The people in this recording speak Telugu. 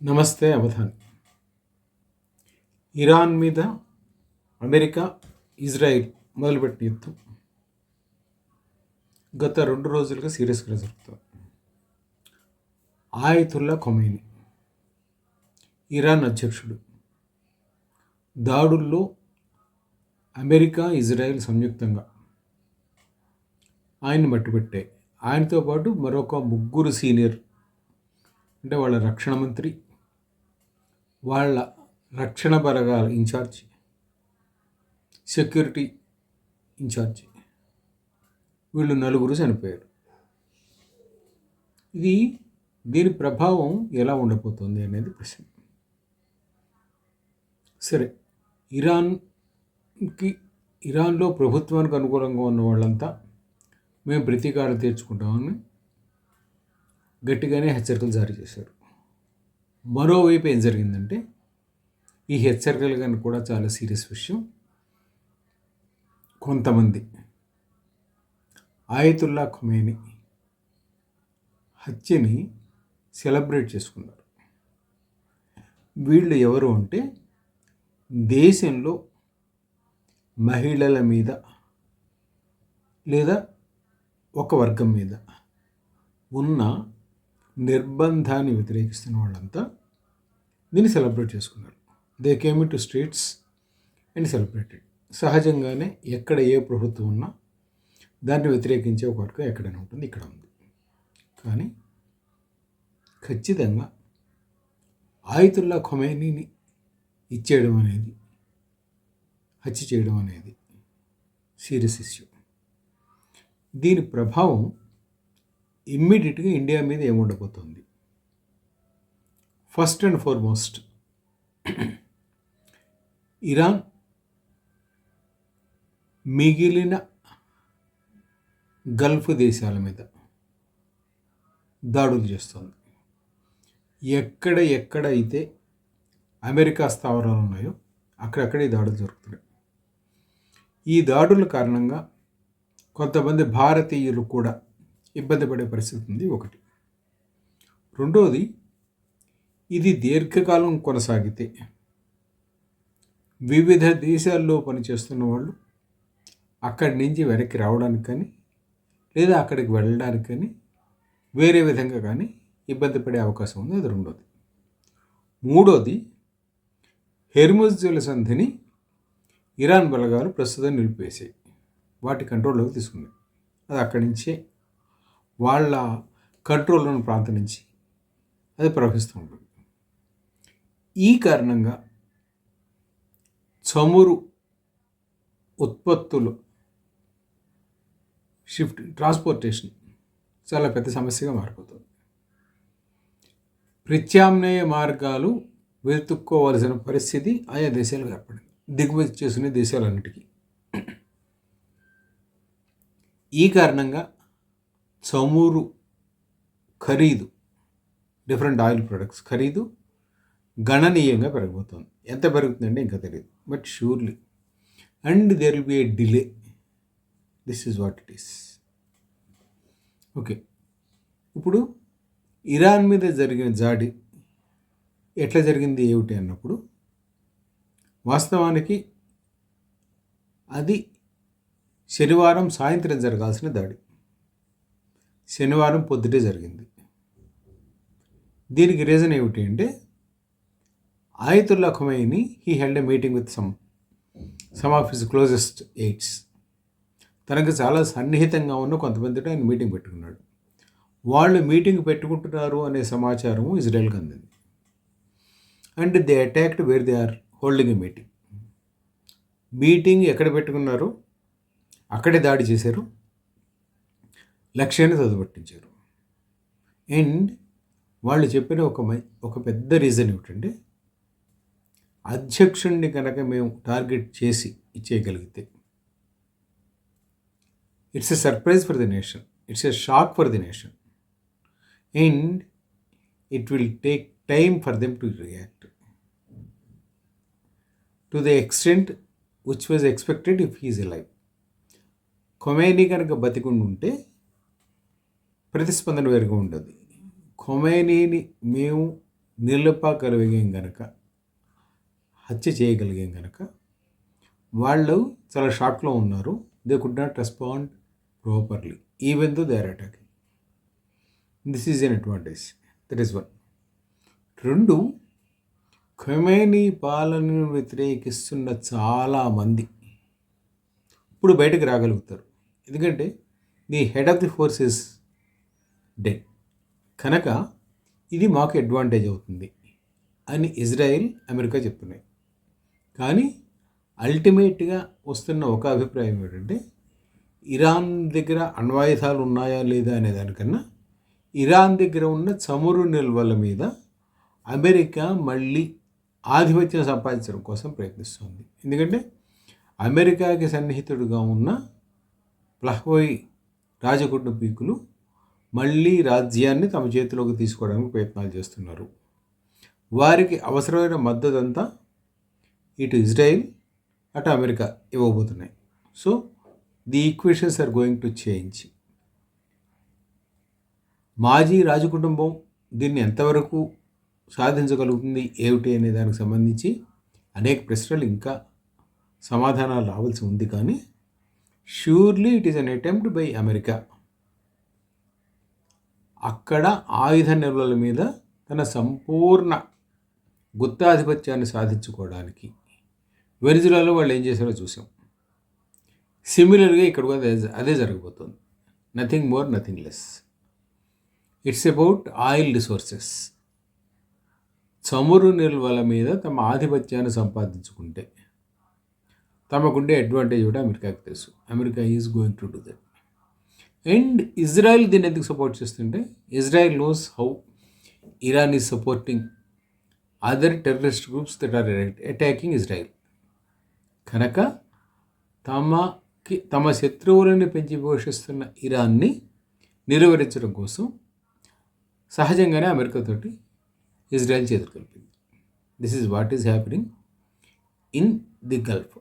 నమస్తే అవధాన్. ఇరాన్ మీద అమెరికా, ఇజ్రాయిల్ మొదలుపెట్టిన యుద్ధం గత 2 రోజులుగా సీరియస్గా జరుగుతుంది. ఆయతుల్లా ఖొమైనీ ఇరాన్ అధ్యక్షుడు దాడుల్లో అమెరికా, ఇజ్రాయిల్ సంయుక్తంగా ఆయన్ని మట్టుపెట్టాయి. ఆయనతో పాటు మరొక 3 సీనియర్, అంటే వాళ్ళ రక్షణ మంత్రి, వాళ్ళ రక్షణ బలగాల ఇన్ఛార్జ్, సెక్యూరిటీ ఇన్ఛార్జ్, వీళ్ళు 4 చనిపోయారు. దీని ప్రభావం ఎలా ఉండబోతుంది అనేది ప్రశ్న. సరే, ఇరాన్లో ప్రభుత్వానికి అనుకూలంగా ఉన్న వాళ్ళంతా మేము ప్రతీకారం తీర్చుకుంటామని గట్టిగానే హెచ్చరికలు జారీ చేశారు. మరోవైపు ఏం జరిగిందంటే, ఈ హెచ్చరికలు కానీ కూడా చాలా సీరియస్ విషయం. కొంతమంది ఆయతుల్లా ఖొమైనీ హత్యని సెలబ్రేట్ చేసుకున్నారు. వీళ్ళు ఎవరు అంటే, దేశంలో మహిళల మీద లేదా ఒక వర్గం మీద ఉన్న నిర్బంధాన్ని వ్యతిరేకిస్తున్న వాళ్ళంతా దీన్ని సెలబ్రేట్ చేసుకున్నారు. They came to streets and celebrated. సహజంగానే ఎక్కడ ఏ ప్రభుత్వం ఉన్నా దాన్ని వ్యతిరేకించే ఒక వర్గం ఎక్కడైనా ఉంటుంది, ఇక్కడ ఉంది. కానీ ఖచ్చితంగా ఆయతుల్లా ఖొమైనీని ఇచ్చేయడం అనేది, హత్య చేయడం అనేది సీరియస్ ఇష్యూ. దీని ప్రభావం ఇమ్మీడియట్గా ఇండియా మీద ఏముండబోతుంది? ఫస్ట్ అండ్ ఫార్మోస్ట్, ఇరాన్ మిగిలిన గల్ఫ్ దేశాల మీద దాడులు చేస్తుంది. ఎక్కడైతే అమెరికా స్థావరాలు ఉన్నాయో అక్కడక్కడే దాడులు జరుగుతున్నాయి. ఈ దాడుల కారణంగా కొంతమంది భారతీయులు కూడా ఇబ్బంది పడే పరిస్థితి ఉంది. ఒకటి. రెండోది, ఇది దీర్ఘకాలం కొనసాగితే వివిధ దేశాల్లో పనిచేస్తున్న వాళ్ళు అక్కడి నుంచి వెనక్కి రావడానికి కానీ, లేదా అక్కడికి వెళ్ళడానికి కానీ, వేరే విధంగా కానీ ఇబ్బంది పడే అవకాశం ఉంది. అది రెండోది. మూడోది, హెర్ముజ్ జలసంధిని ఇరాన్ బలగాలు ప్రస్తుతం నిలిపివేసాయి, వాటి కంట్రోల్లోకి తీసుకున్నాయి. అది అక్కడి నుంచే వాళ్ళ కంట్రోల్ ఉన్న ప్రాంతం నుంచి అది ప్రవహిస్తూ ఉంటుంది. ఈ కారణంగా చమురు ఉత్పత్తులు ట్రాన్స్పోర్టేషన్ చాలా పెద్ద సమస్యగా మారిపోతుంది. ప్రత్యామ్నాయ మార్గాలు వెతుక్కోవాల్సిన పరిస్థితి ఆయా దేశాలకు ఏర్పడింది, దిగుమతి చేసుకునే దేశాలన్నిటికీ. ఈ కారణంగా చమురు ఖరీదు, డిఫరెంట్ ఆయిల్ ప్రొడక్ట్స్ ఖరీదు గణనీయంగా పెరగబోతుంది. ఎంత పెరుగుతుందంటే ఇంకా తెలియదు, but surely. And there will be a delay. This is what it is. Okay, ఇప్పుడు ఇరాన్ మీద జరిగిన జాడి ఎట్లా జరిగింది ఏమిటి అన్నప్పుడు, వాస్తవానికి అది శనివారం సాయంత్రం జరగాల్సిన దాడి శనివారం పొద్దుటే జరిగింది. దీనికి రీజన్ ఏమిటి అంటే, ఆయతుల్లా Khomeini he held a meeting with some of his closest AIDS. తనకు చాలా సన్నిహితంగా ఉన్న కొంతమందితో ఆయన మీటింగ్ పెట్టుకున్నాడు. వాళ్ళు మీటింగ్ పెట్టుకుంటున్నారు అనే సమాచారము ఇజ్రాయెల్కి అందింది. And they attacked where they are holding a meeting ఎక్కడ పెట్టుకున్నారో అక్కడే దాడి చేశారు, లక్ష్యాన్ని తదుపట్టించారు. అండ్ వాళ్ళు చెప్పిన ఒక పెద్ద రీజన్ ఏమిటంటే, అధ్యక్షుడిని కనుక మేము టార్గెట్ చేసి ఇచ్చేయగలిగితే it's a surprise for the nation, it's a shock for the nation, and it will take time for them to react to the extent which was expected if he's alive. Khomeini కనుక బతికుండి ఉంటే ప్రతిస్పందన వేరుగా ఉండదు. ఖొమైనీని మేము నిలపగలిగాం గనక, హత్య చేయగలిగాం గనక వాళ్ళు చాలా షాక్లో ఉన్నారు. They could not respond properly even though they are attacking. This is an advantage. That is one. 2, Khomeini పాలనను వ్యతిరేకిస్తున్న చాలామంది ఇప్పుడు బయటకు రాగలుగుతారు. ఎందుకంటే the head of the force is dead. కనుక ఇది మాకు అడ్వాంటేజ్ అవుతుంది అని ఇజ్రాయెల్, అమెరికా చెప్తున్నాయి. కానీ అల్టిమేట్గా వస్తున్న ఒక అభిప్రాయం ఏంటంటే ఇరాన్ దగ్గర అణ్వాయుధాలు ఉన్నాయా లేదా అనే దానికన్నా ఇరాన్ దగ్గర ఉన్న చమురు నిల్వల మీద అమెరికా మళ్ళీ ఆధిపత్యం సంపాదించడం కోసం ప్రయత్నిస్తుంది. ఎందుకంటే అమెరికాకి సన్నిహితుడుగా ఉన్న ప్లహోయ్ రాజకుటుంబీకులు మళ్ళీ రాజ్యాన్ని తమ చేతిలోకి తీసుకోవడానికి ప్రయత్నాలు చేస్తున్నారు. వారికి అవసరమైన మద్దతు అంతా ఇటు ఇజ్రాయిల్, అటు అమెరికా ఇవ్వబోతున్నాయి. So the equations are going to change. మాజీ రాజకుటుంబం దీన్ని ఎంతవరకు సాధించగలుగుతుంది ఏమిటి అనే దానికి సంబంధించి అనేక ప్రశ్నలు ఇంకా సమాధానాలు రావాల్సి ఉంది. కానీ surely it is an attempt by America అక్కడ ఆయుధ నిల్వల మీద తన సంపూర్ణ గుత్తాధిపత్యాన్ని సాధించుకోవడానికి. వెనిజులాలో వాళ్ళు ఏం చేశారో చూసాం. సిమిలర్గా ఇక్కడ కూడా అదే జరగబోతుంది. Nothing more, nothing less. It's about oil resources. చమురు నిల్వల మీద తమ ఆధిపత్యాన్ని సంపాదించుకుంటే తమకుండే అడ్వాంటేజ్ కూడా అమెరికాకి తెలుసు. America is going to do that. And Israel దీన్ని ఎందుకు సపోర్ట్ చేస్తుంటే Israel knows how Iran is supporting other terrorist groups that are attacking Israel. కనుక తమ శత్రువులను పెంచి పోషిస్తున్న ఇరాన్ని నిలువరించడం కోసం సహజంగానే అమెరికాతోటి ఇజ్రాయెల్ చేతులు కలిపింది. This is what is happening in the Gulf.